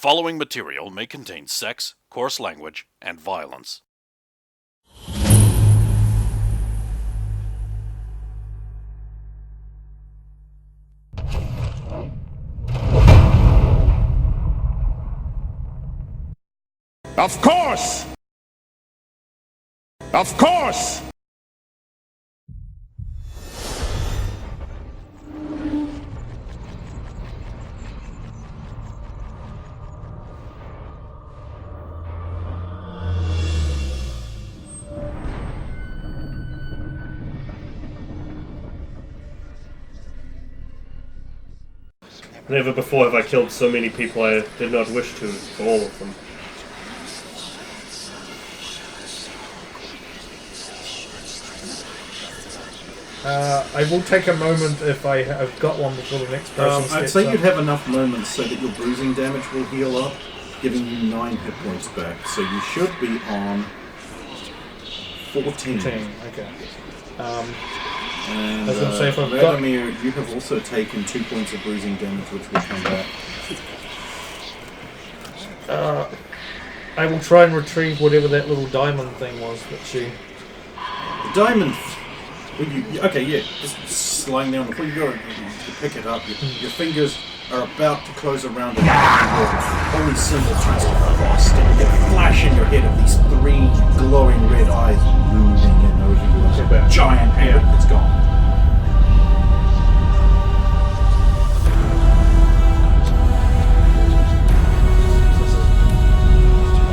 following material may contain sex, coarse language, and violence. Of course! Of course! Never before have I killed so many people I did not wish to, for all of them. I will take a moment if I've got one before the next person I'd steps say up. you'd have enough moments so that your bruising damage will heal up, giving you 9 hit points back. So you should be on 14. Okay. And I was going to say if I've got... Radomir, you have also taken 2 points of bruising damage, which will come back. I will try and retrieve whatever that little diamond thing was that she... The diamond... Okay, yeah, just lying there on the floor. You go, you pick it up. Your fingers are about to close around it. Holy symbol turns to frost, and you get a flash in your head of these 3 glowing red eyes moving in over you. It's a giant hand. It's gone.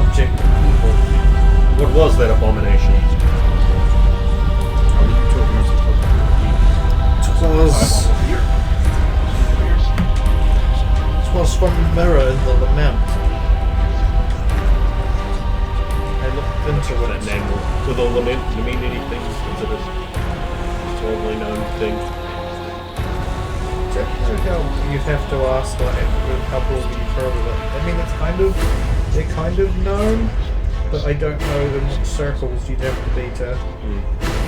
Object. What was that abomination? It was from the mirror in the lament. I looked into That it. name will the lament mean anything? Is it a totally known thing? You'd have to ask like how broadly you've heard of it. I mean, they're kind of known, but I don't know in what circles you'd have to be to.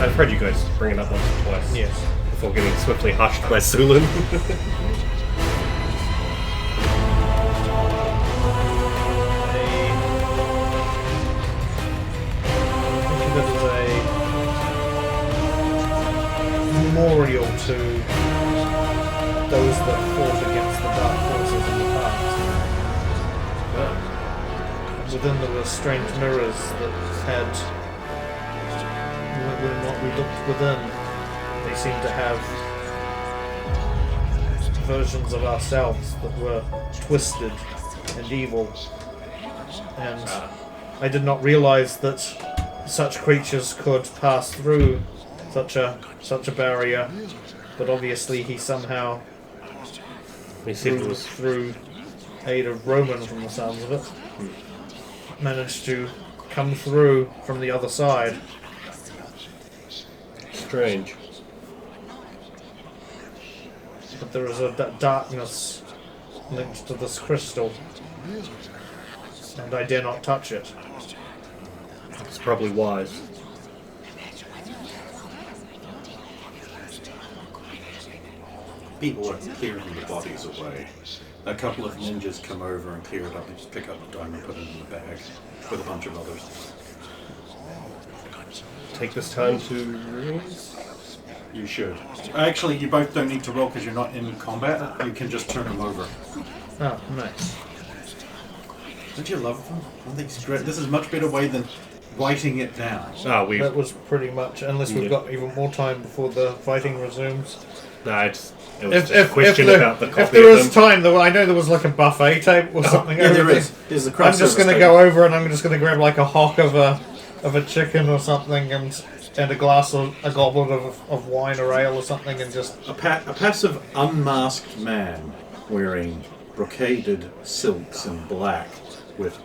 I've heard you guys bring it up once or twice. Yes. Before getting swiftly hushed by Sulin. Memorial to those that fought against the dark forces in the past. Within there were strange mirrors that had, when we looked within, they seemed to have versions of ourselves that were twisted and evil. And I did not realize that such creatures could pass through such a barrier, but obviously he somehow, through aid of Roman from the sounds of it, managed to come through from the other side. Strange. But there is a darkness linked to this crystal, and I dare not touch it. It's probably wise. People are clearing the bodies away. A couple of ninjas come over and clear it up and just pick up the diamond and put it in the bag with a bunch of others. Take this time to release. You should. Actually, you both don't need to roll because you're not in combat. You can just turn them over. Oh, nice. Don't you love them? I think it's great. This is a much better way than writing it down. That was pretty much, unless we've got even more time before the fighting resumes. It was just a question about the copy if there of is them. time, though, I know there was like a buffet table or something. Yeah, over there there. is. There's the I'm just going to table. go over and I'm just going to grab like a hock of a chicken or something and a goblet of wine or ale or something and just... A passive unmasked man wearing brocaded silks in black with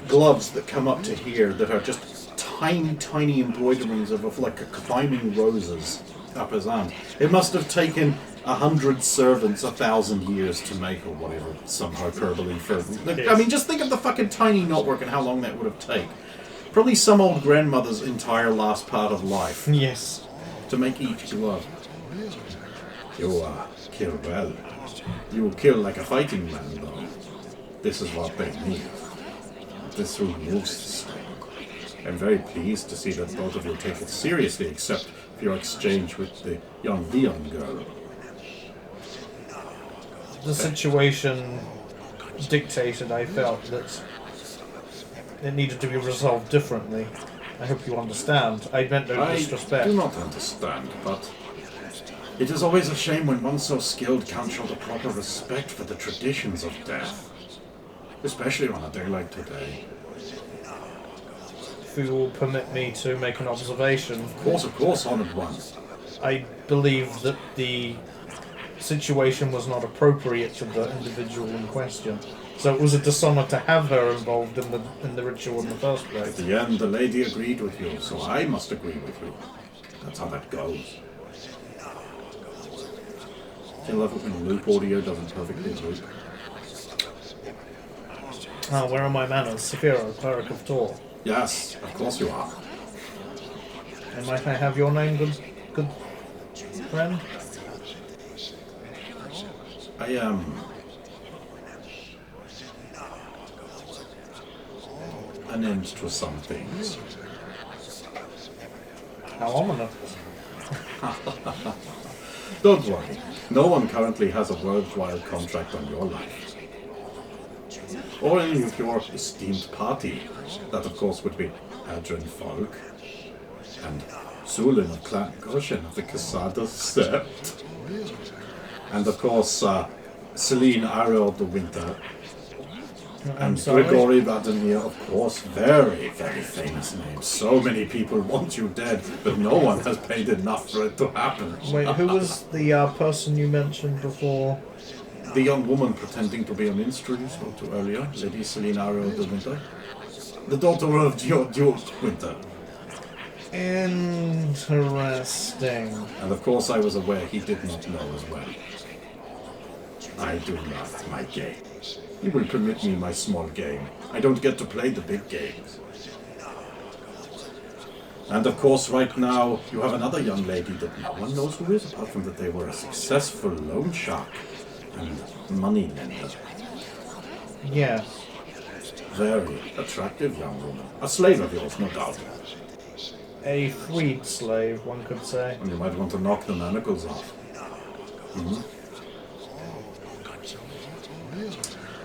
gloves that come up to here that are just tiny embroiderings of like climbing roses up his arms. It must have taken 100 servants 1,000 years to make, or whatever, some hyperbole for... I mean, just think of the fucking tiny knotwork and how long that would have taken. Probably some old grandmother's entire last part of life. Yes. To make each glove. You kill well. You will kill like a fighting man, though. this is what they need. This removes the sting. I'm very pleased to see that both of you take it seriously, except for your exchange with the young Leon girl. The situation dictated I felt that it needed to be resolved differently. I hope you understand. I meant no disrespect. I do not understand, but it is always a shame when one so skilled can't show the proper respect for the traditions of death. Especially on a day like today. If you will permit me to make an observation. Of course, Honored One. I believe that the situation was not appropriate to the individual in question. So it was a dishonor to have her involved in the ritual in the first At place. the end, the lady agreed with you, so I must agree with you. That's how that goes. I love it when loop audio doesn't perfectly loop. Ah, where are my manners? Saphira, Karroc of Tor. Yes, of course you are. And might I have your name, good friend? I am... an end to some things. How ominous. Don't worry. No one currently has a worthwhile contract on your life. Or any of your esteemed party. That, of course, would be Adrian Falk and Sulin of Clan Goshen of the Casada Sept. And, of course, Celine Ariel de Winter. And Grigory Vladimir, of course, very, very famous name. So many people want you dead, but no one has paid enough for it to happen. Wait, who was the person you mentioned before? The young woman pretending to be a minstrel you spoke to earlier, Lady Celine Ariel de Winter. The daughter of George Winter. Interesting. And of course I was aware he did not know as well. I do love my games. You will permit me my small game. I don't get to play the big games. And of course right now you have another young lady that no one knows who is, apart from that they were a successful loan shark and money lender. Yes. Very attractive young woman. A slave of yours, no doubt. A freed slave, one could say. And you might want to knock the manacles off.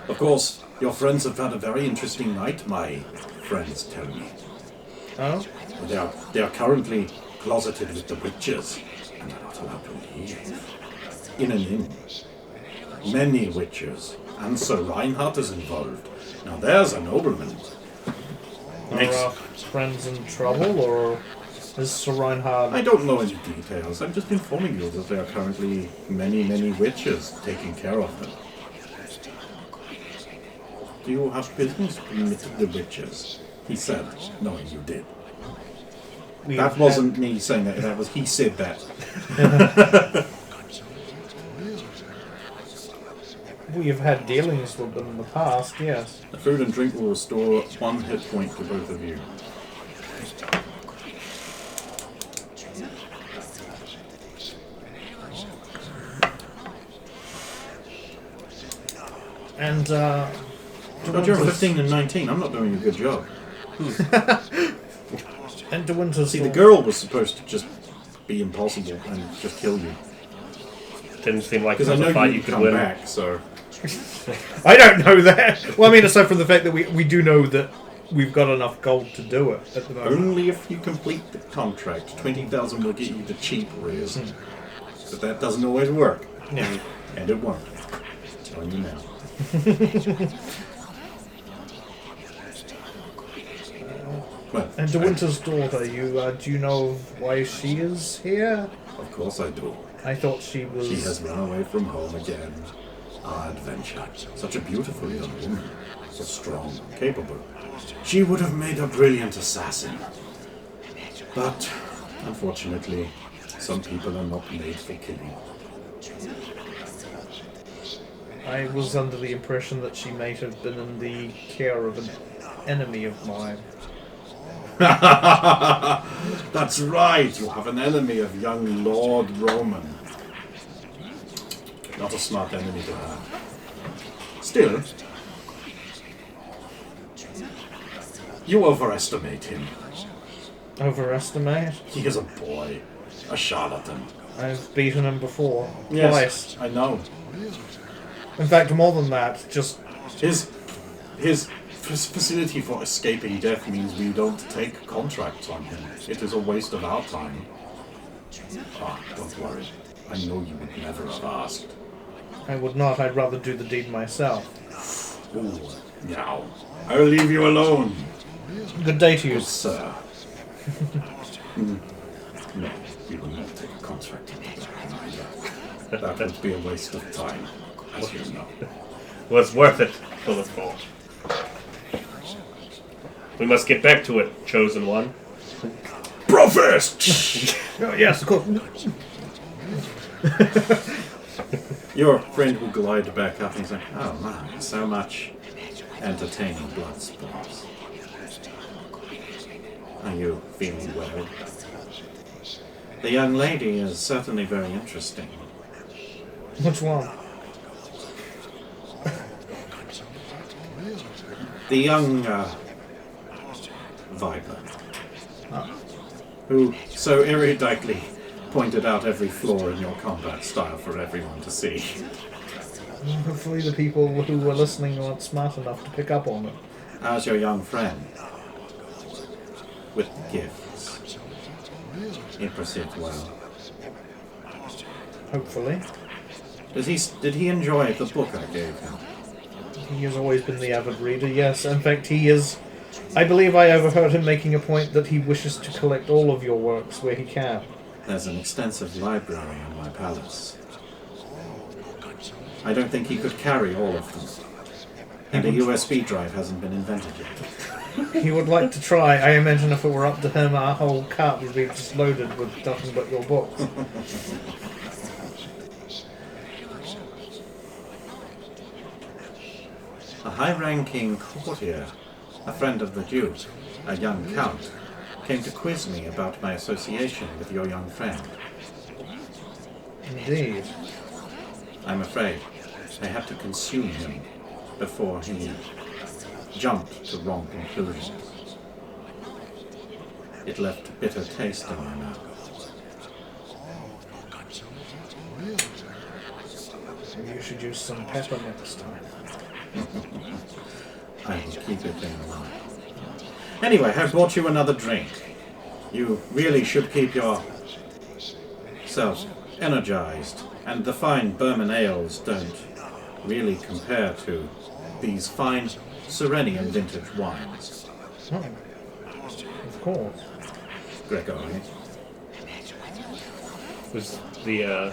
Of course, your friends have had a very interesting night, my friends tell me. Oh? They are currently closeted with the witches, and are not allowed to leave. In an inn. Many witches, and Sir Reinhardt is involved. Now there's a nobleman. Are our friends in trouble, or is Sir Reinhardt... I don't know any details. I'm just informing you that there are currently many, many witches taking care of them. Do you have business with the witches? He said, knowing you did. That wasn't me saying that, that was he said that. We've had dealings with them in the past, yes. The food and drink will restore 1 hit point to both of you. And, But you're 15 and 19, I'm not doing a good job. And De Winter's... See, the girl was supposed to just be impossible and just kill you. Didn't seem like it Because I was a know fight you you could come win. back, so... I don't know that. Well, I mean, aside from the fact that we do know that we've got enough gold to do it at the moment. Only if you complete the contract. 20,000 will get you the cheap raise. But that doesn't always work. Yeah. And it won't. Telling you now. Well, And De Winter's daughter, do you know of why she is here? of course I do. I thought she was... She has run away from home again. Our adventure. Such a beautiful young woman. So strong, capable. She would have made a brilliant assassin. But, unfortunately, some people are not made for killing. I was under the impression that she may have been in the care of an enemy of mine. That's right, you have an enemy of young Lord Roman. Not a smart enemy to have. Still, You overestimate him. Overestimate? He is a boy. A charlatan. I've beaten him before. Yes, Twice. I know. In fact, more than that, just... His facility for escaping death means we don't take contracts on him. It is a waste of our time. Ah, don't worry. I know you would never have asked. I would not. I'd rather do the deed myself. Ooh, now. I'll leave you alone. Good day to you. Good sir. No, we will not take a contract on that. That would be a waste of time, as you know. Was worth it for the fall. We must get back to it, chosen one. Professed! Oh, yes, of course. Your friend will glide back up and he's like, oh man, so much entertaining blood sports. Are you feeling well? The young lady is certainly very interesting. Which one? The young Viper, who so eruditely pointed out every flaw in your combat style for everyone to see. Hopefully the people who were listening weren't smart enough to pick up on it. How's your young friend? With gifts. He proceeds well. Hopefully. Did he enjoy the book I gave him? He has always been the avid reader, yes. In fact, he is... I believe I overheard him making a point that he wishes to collect all of your works where he can. There's an extensive library in my palace. I don't think he could carry all of them. And a USB drive hasn't been invented yet. He would like to try. I imagine if it were up to him, our whole cart would be just loaded with nothing but your books. A high-ranking courtier, a friend of the Duke, a young count, came to quiz me about my association with your young friend. Indeed. I'm afraid I had to consume him before he jumped to wrong conclusions. It left a bitter taste in my mouth. You should use some pepper next time. I will keep it in mind. Anyway, I brought you another drink. You really should keep yourself energized, and the fine Burman ales don't really compare to these fine Serenian vintage wines. Oh, of course. Gregory. Was the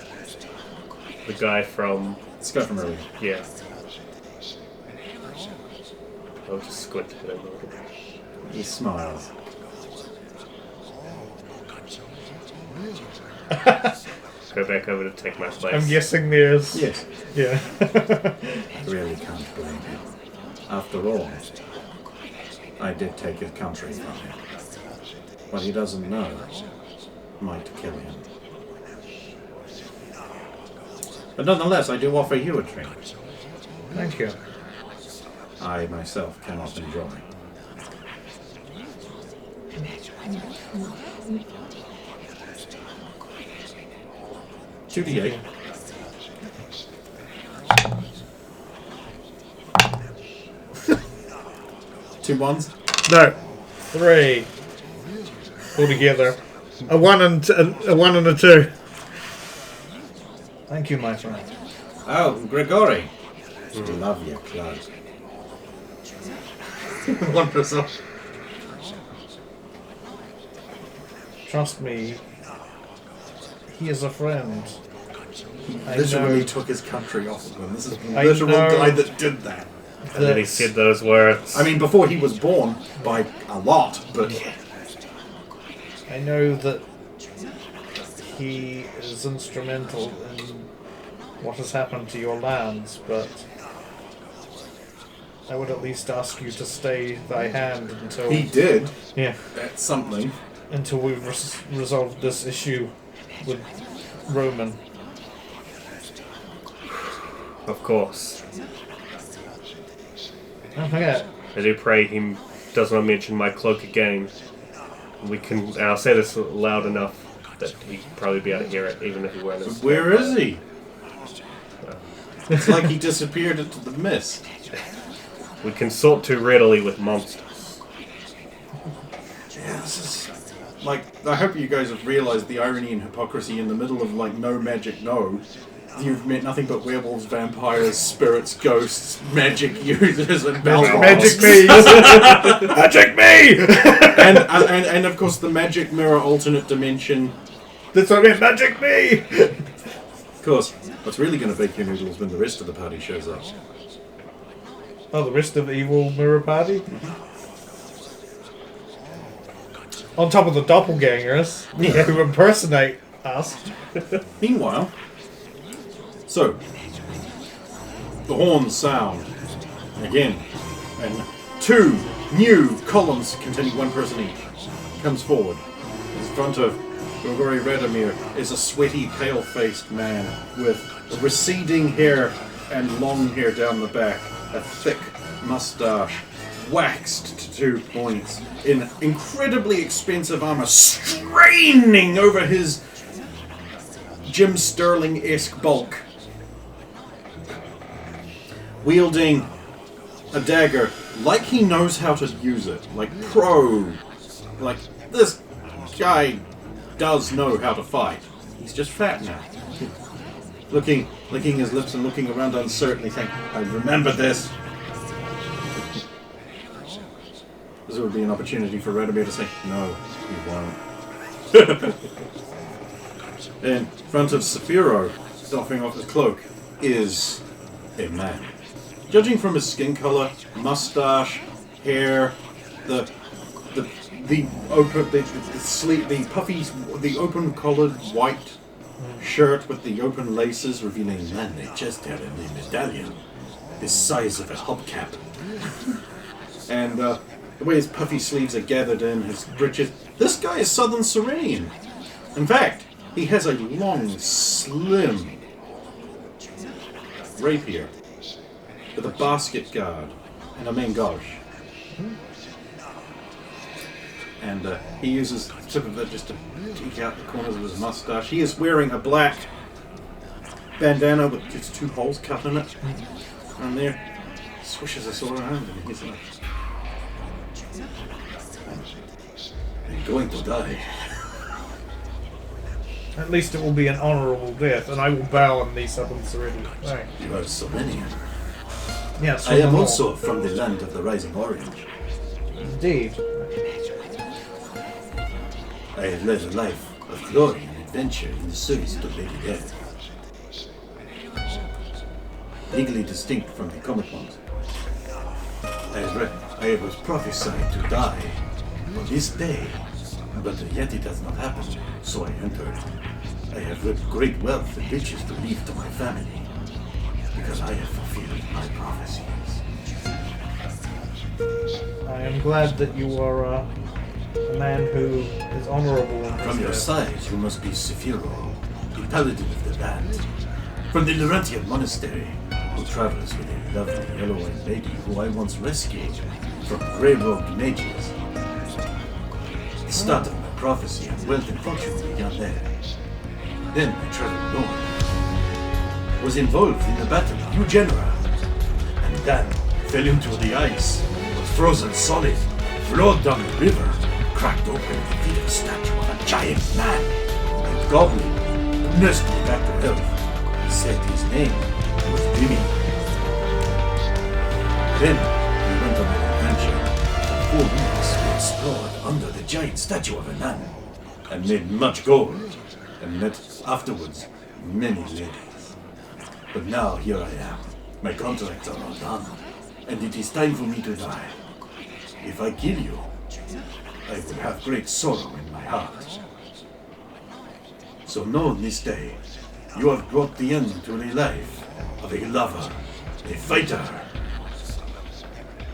guy from... Scuttery. Yeah. I'll just squint at him a little bit. He smiles. Go back over to take my place. I'm guessing there's... Yes. Yeah. Really can't blame him. After all, I did take his country from him. What he doesn't know might kill him. But nonetheless, I do offer you a drink. Thank you. I myself cannot enjoy. Two D8. Two ones. No. 3. Altogether. A 1 and a 2. Thank you, my friend. Oh, Gregory. Love your clothes. Wonderful. Trust me, he is a friend. I Literally know took his country off of him. This is the I literal know guy that did that. And then he said those words. I mean, before he was born, by a lot, but I know that he is instrumental in what has happened to your lands, but I would at least ask you to stay thy hand until he did yeah, something. until we've resolved this issue with Roman. Of course. Don't forget. I do pray him does not mention my cloak again. We can. And I'll say this loud enough that he'd probably be able to hear it, even if he weren't. Where is he? It's like he disappeared into the mist. We consort too readily with monsters. Yeah, this is... Like, I hope you guys have realised the irony and hypocrisy in the middle of, like, no magic, no. You've met nothing but werewolves, vampires, spirits, ghosts, magic users, and Magic me! Magic me! and of course the magic mirror alternate dimension. That's what I meant, magic me! Of course, what's really going to bake your noodles when the rest of the party shows up. Oh, the rest of the evil mirror party? On top of the doppelgangers who impersonate us. Meanwhile, so the horns sound again, and two new columns containing one person each comes forward. In front of Grigori Radomir is a sweaty, pale-faced man with receding hair and long hair down the back, a thick mustache, waxed to 2 points, in incredibly expensive armor, straining over his Jim Sterling-esque bulk, wielding a dagger like he knows how to use it, like pro. Like, this guy does know how to fight. He's just fat now. Licking his lips and looking around uncertainly, thinking, I remember this. This would be an opportunity for Radomir to say, no, he won't. In front of Saphiro, doffing off his cloak, is a man. Judging from his skin color, mustache, hair, the open collared white shirt with the open laces revealing manly chest hair and the medallion, the size of a hubcap, and the way his puffy sleeves are gathered in his breeches. This guy is Southern Serene. In fact, he has a long, slim rapier with a basket guard and a main gauge. And he uses the tip of it just to take out the corners of his mustache. He is wearing a black bandana with just 2 holes cut in it. And there, swishes us all around, and he's like, I'm going to die. At least it will be an honourable death, and I will bow in the Southern Serenity. Right. You are so many. Yes, I am also from the land of the rising orange. Indeed. I have led a life of glory and adventure in the service to Lady Death. Legally distinct from the common ones. I was prophesied to die on this day, but yet it has not happened, so I entered. I have left great wealth and riches to leave to my family, because I have fulfilled my prophecies. I am glad that you are a man who is honourable. From your side, you must be Saphiro, the paladin of the band. From the Laurentian monastery, who travels with a lovely yellow-eyed lady who I once rescued from grey-robed mages. The start of my prophecy of wealth and fortune began there. Then I traveled north, was involved in the battle of New Genera, and then fell into the ice, was frozen solid, flowed down the river, cracked open at the feet of a statue of a giant man, a goblin, who nursed me back to health. He said his name was Jimmy. Then we went on an adventure. For 4 weeks we explored under the giant statue of a man, and made much gold, and met afterwards many ladies. But now here I am. My contracts are all done, and it is time for me to die. If I kill you, I will have great sorrow in my heart. So know this day, you have brought the end to the life of a lover, a fighter,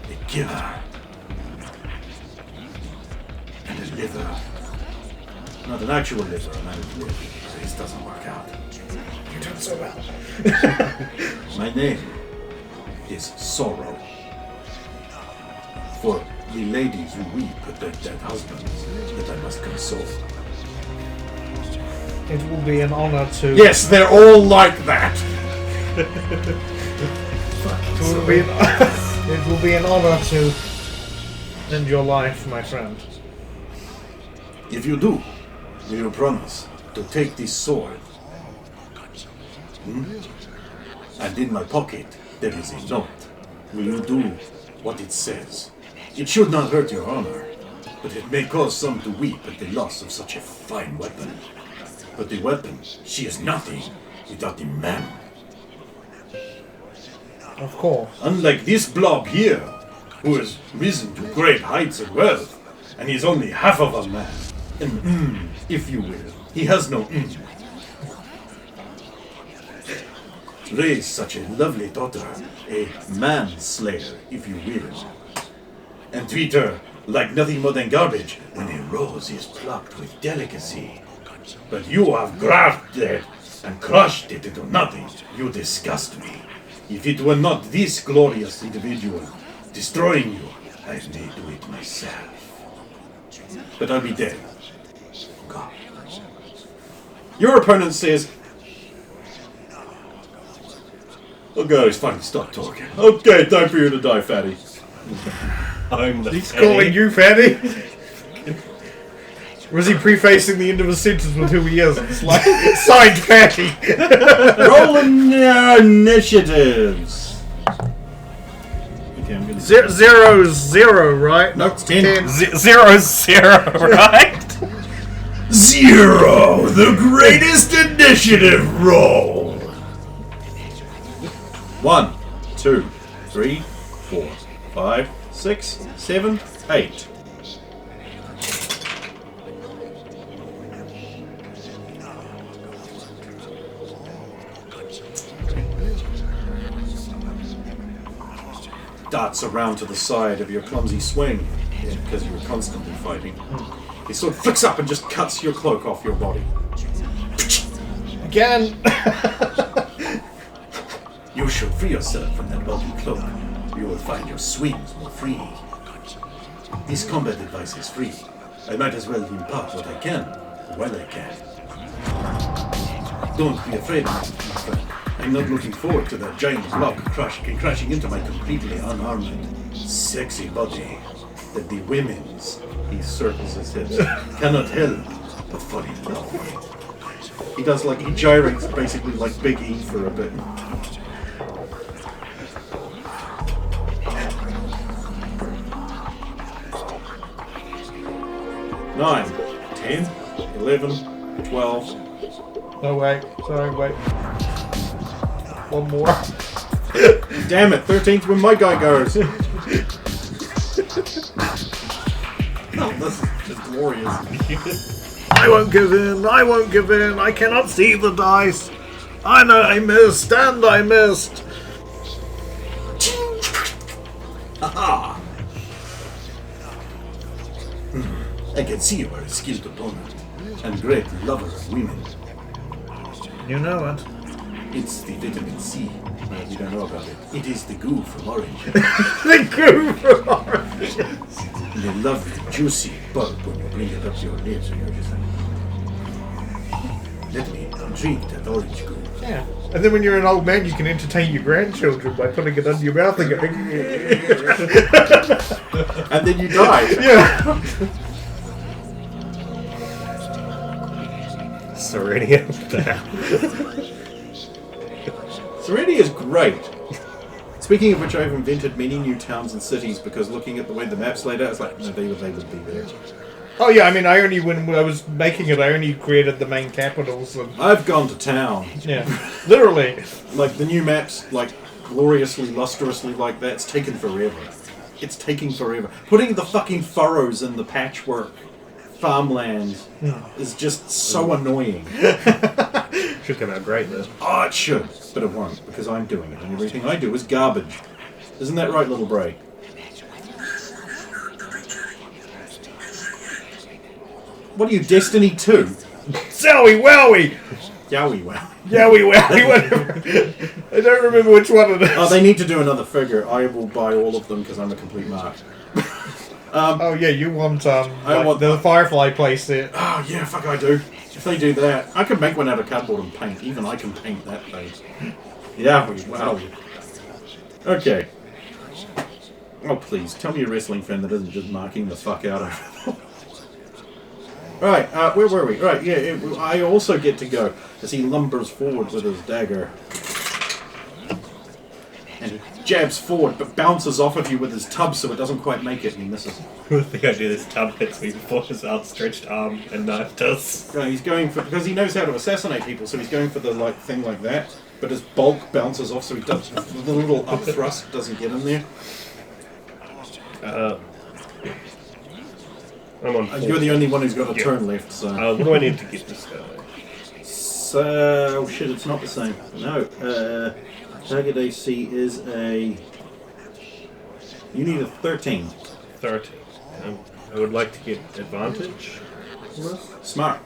a killer, and a liver. Not an actual liver, a man who lives. This doesn't work out. You're doing so well. My name is Sorrow. for the ladies who weep at their dead husbands that I must console. It will be an honor to. Yes, they're all like that! It will be it will be an honor to end your life, my friend. If you do, will you promise to take this sword? And in my pocket there is a note. Will you do what it says? It should not hurt your honor, but it may cause some to weep at the loss of such a fine weapon. But the weapon, she is nothing without the man. Of course. Unlike this blob here, who has risen to great heights of wealth, and is only half of a man. An if you will. He has no Raise such a lovely daughter, a manslayer, if you will, and treat her like nothing more than garbage when a rose is plucked with delicacy. But you have grasped it and crushed it into nothing. You disgust me. If it were not this glorious individual destroying you, I may do it myself. But I'll be dead. God. Your opponent says, "Oh God, it's fine. Stop talking. Okay, time for you to die, fatty." I'm the He's fatty. calling you fatty? Was he prefacing the end of a sentence with who he is? It's like, signed fatty. Rolling their initiatives. Okay, I'm gonna 0-0, right? No, it's 10. 0-0, right? 0, the greatest initiative roll. 1, 2, 3, 4, 5, 6, 7, 8. Darts around to the side of your clumsy swing, because you were constantly fighting. His sword flicks up and just cuts your cloak off your body. Again. You should free yourself from that bulky cloak. You will find your swings more free. This combat advice is free. I might as well impart what I can, while I can. Don't be afraid of me, my friend. I'm not looking forward to that giant block crashing into my completely unarmed, sexy body that the women's, he circles his head, cannot help but fall in love. He does like, he gyrates basically like Big E for a bit. Nine, 10, 11, 12. No, wait. Sorry, wait. One more. Damn it, 13th when my guy goes. No, this is just glorious. I won't give in. I won't give in. I cannot see the dice. I know I missed, and I missed. Aha! I can see you are a skilled opponent and great lover of women. You know it. It's the vitamin C. You don't know about it. It is the goo from orange. The goo from oranges. The lovely, juicy pulp when you bring it up to your lips and you're just like, let me drink that orange goo. Yeah. And then when you're an old man, you can entertain your grandchildren by putting it under your mouth and going. And then you die. Yeah. Serenia. Serenia is great. Speaking of which, I've invented many new towns and cities because looking at the way the map's laid out, it's like, no, they would be there. Oh yeah, I mean, when I was making it, I only created the main capitals. And, I've gone to town. yeah, literally. Like, the new maps, like, gloriously, lustrously like that, it's taken forever. It's taking forever. Putting the fucking furrows in the patchwork farmland is just so annoying. Should come out great, though. Oh, it should, but it won't, because I'm doing it, and everything I do is garbage. Isn't that right, little Bray? What are you, Destiny 2? Zowie wowie! Yowie wow. Yowie Wowie, whatever. I don't remember which one it is. Oh, they need to do another figure. I will buy all of them because I'm a complete mark. Oh yeah, you want I want the Firefly playset. Oh yeah, fuck I do. If they do that, I can make one out of cardboard and paint. Even I can paint that thing. Yowie wow. Okay. Oh please, tell me a wrestling fan that isn't just marking the fuck out of it. Right, where were we? Right, yeah, I also get to go as he lumbers forward with his dagger. And he jabs forward, but bounces off of you with his tub so it doesn't quite make it, and he misses. With the idea this tub hits me before his outstretched arm and knife does. He's going for, because he knows how to assassinate people, so he's going for the thing like that, but his bulk bounces off, so he does the little up thrust doesn't get in there. I'm on 4. You're the only one who's got a turn left, so. What do I need to get this guy? So, oh shit, it's not the same. No, target AC is a. You need a 13. 30. I would like to get advantage. Smart.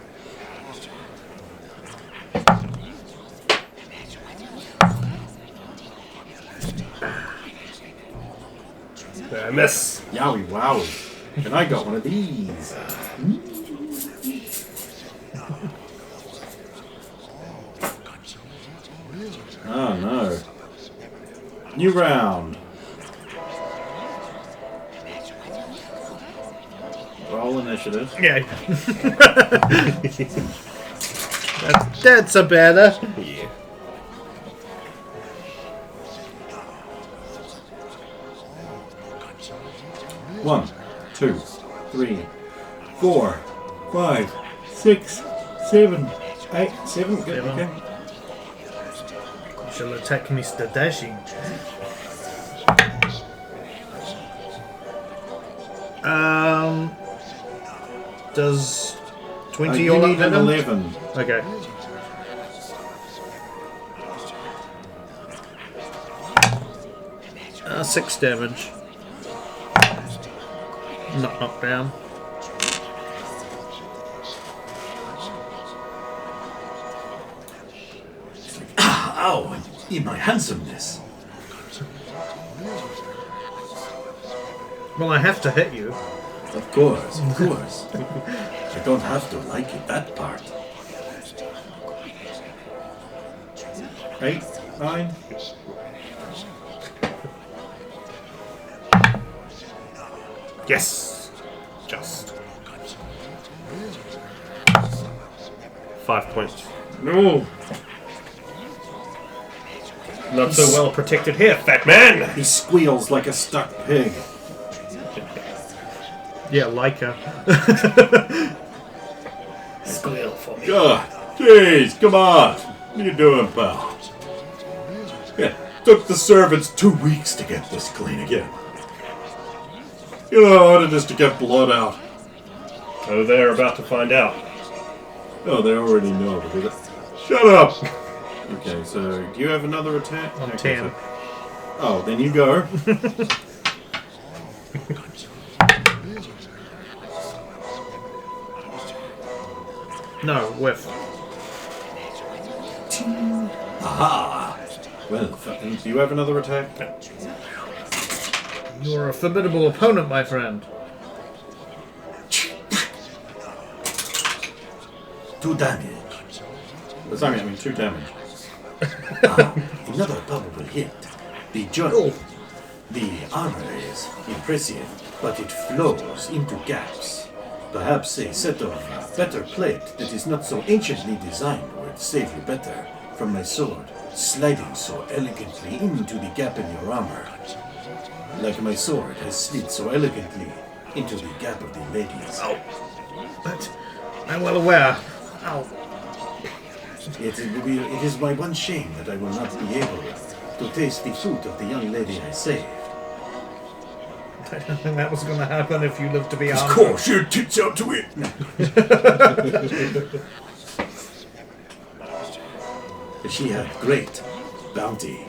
I miss. Yowie wowie. And I got one of these. Oh no. New round. Roll initiative. Yeah. That's a better. Yeah. One, 2, 3, 4, 5, 6, 7, 8, 7. Good, Seven. okay. Shall attack Mr. Dashing. Does 20 You all up need an hit him? 11. Okay. Uh, 6 damage. Not knocked down. Ow! In my handsomeness. Well, I have to hit you. Of course, of course. I don't have to like it, that part. 8, 9. Yes! Just. 5 points. No! Not so well protected here, fat man! He squeals like a stuck pig. Yeah, Leica. Squeal for me. God, jeez, come on. What are you doing, pal? Yeah, took the servants 2 weeks to get this clean again. You know how hard it is to get blood out. Oh, they're about to find out. Oh, they already know. Shut up! Okay, so do you have another attack? On Okay, 10. so- Oh, then you go. No, whiff. Aha! Well, do you have another attack? You're a formidable opponent, my friend. 2 damage. Sorry, I mean 2 damage. Another double hit. The joint. The armor is impressive, but it flows into gaps. Perhaps a set of better plate that is not so anciently designed would save you better from my sword sliding so elegantly into the gap in your armor. Like my sword has slid so elegantly into the gap of the ladies. Oh. But I'm well aware. Ow. It is my one shame that I will not be able to taste the fruit of the young lady I saved. I don't think that was going to happen if you lived to be armed. Of course, your tits out to it. She had great bounty.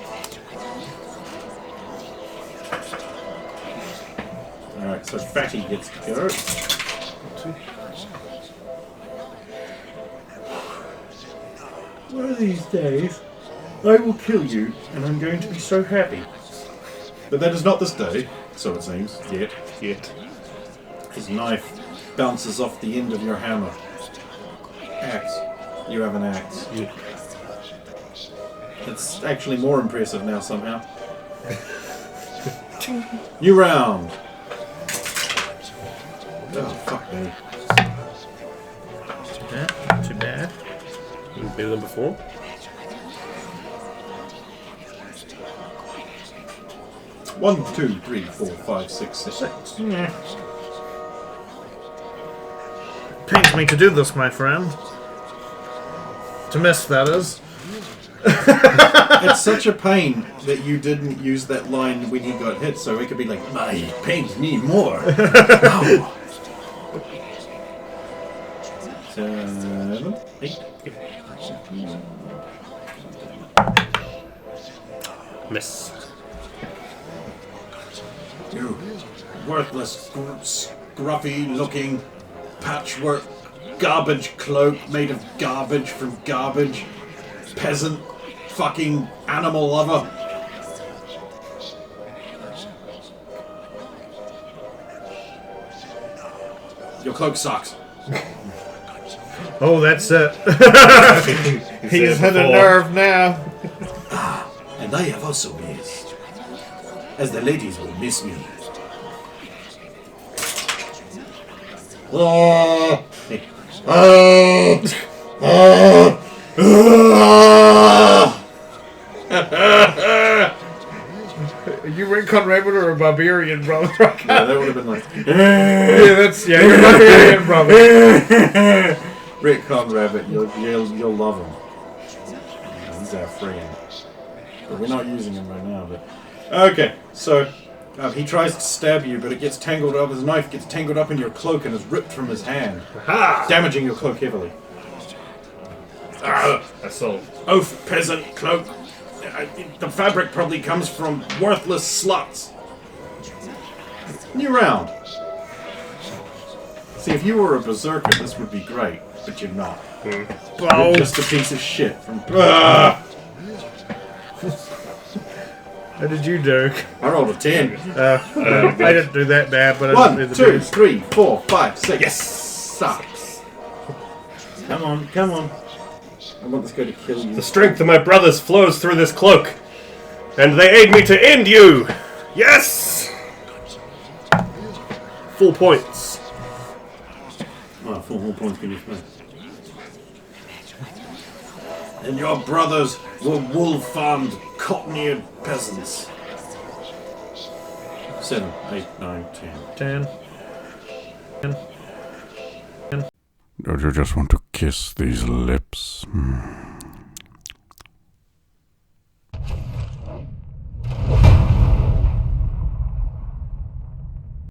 Alright, so Fatty gets to go. One of these days, I will kill you, and I'm going to be so happy. But that is not this day, so it seems. Yet. His knife bounces off the end of your hammer. Axe. You have an axe. It's actually more impressive now somehow. New round. Oh, fuck me. Not too bad. Better than before. One, two, three, four, five, six, six. Yeah. Pains me to do this, my friend. To miss, that is. It's such a pain that you didn't use that line when he got hit, so it could be like, "My, it pains me more." Ow. 7, 8. Miss. You worthless, scruffy-looking patchwork garbage cloak made of garbage from garbage. Peasant fucking animal lover. Your cloak sucks. Oh, that's it. He's hit a before. nerve now. And I have also missed. As the ladies will miss me. Are you Rincon Rabbit or a barbarian, brother? Yeah, that would have been like You're a barbarian, brother. Rickon Rabbit. You'll love him. He's our friend, but we're not using him right now. But okay, so he tries to stab you, but it gets tangled up. His knife gets tangled up in your cloak and is ripped from his hand, damaging your cloak heavily. Assault. Oaf, peasant cloak. The fabric probably comes from worthless sluts. New round. See, if you were a berserker, this would be great, but you're not. You're just a piece of shit. How did you do? I rolled a 10. I didn't do that bad, but I 1, didn't do 2, the 3, 4, 5, 6. Yes! Sucks. Come on, come on. I want this guy to kill you. The strength of my brothers flows through this cloak, and they aid me to end you! Yes! Full points. Oh, 4 more points can you spend. And your brothers were wool-farmed, cotton-eared peasants. 7, 8, 9, 10. 10. Don't you just want to kiss these lips?